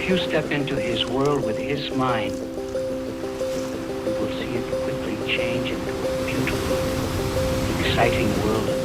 If you step into his world with his mind, you will see it quickly change into a beautiful, exciting world of